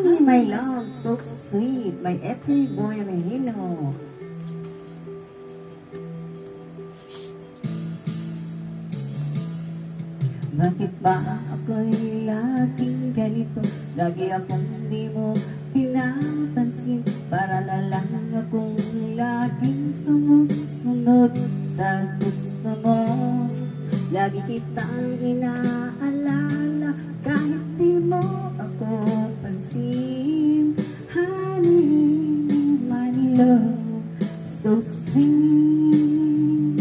Honey, my love, so sweet, my every boy Regino. Bakit ba ako'y laging ganito? Lagi akong di mo pinapansin. Para na lang akong laging sumusunod sa gusto mo. Lagi kitang inaalala kahit di mo ako pansin. Honey, my love, so sweet.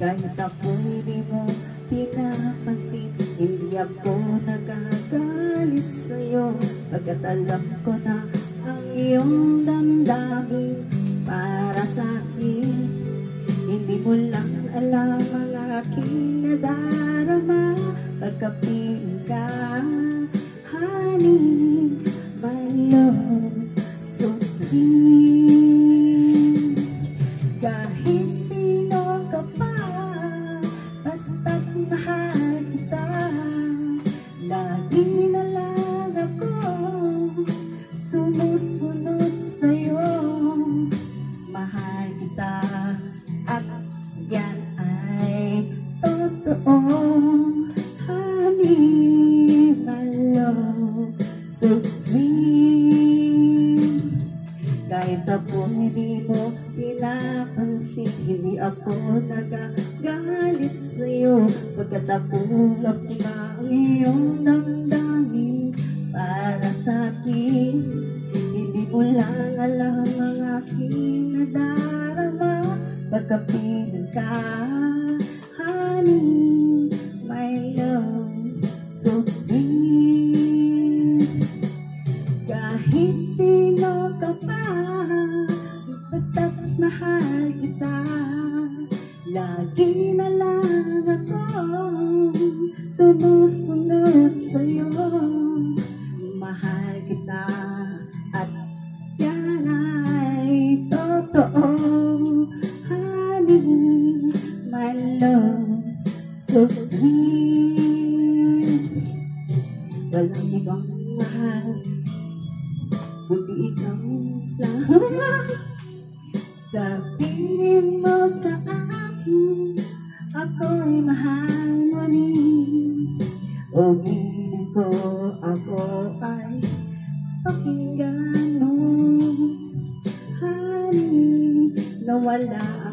Kahit ako'y di mo pinapansin, hindi ako nagagalit sa'yo. Pagkat alam ko na ang iyong damdamin para sa'kin. Hindi mo lang alam ang aking nadarama pagkapiling ka. Honey, my love, so sweet. Kahit sino ka pa, basta't mahal kita. Lagi na lang ako sumusunod sa'yo. Mahal kita at yan ay totoo. Honey, my love, so sweet. Kahit ako hindi mo pinapansin, hindi ako nagagalit sa'yo. Pagkat ako lang na ang iyong damdamin para sa'kin. Hindi mo lang alam ang aking nadarama pagkapiling ka. Honey, my love, so sweet. Kahit sino ka pa, basta't mahal kita. Lagi na lang ako sumusunod sa'yo. Mahal kita at yan ay totoo. Honey, my love, so sweet. Walang ibang mahal kundi ikaw lang. Sabihin mo sa akin, ako'y mahal mo rin. O giling ko, ako ay pakinggan mo. Honey, nawala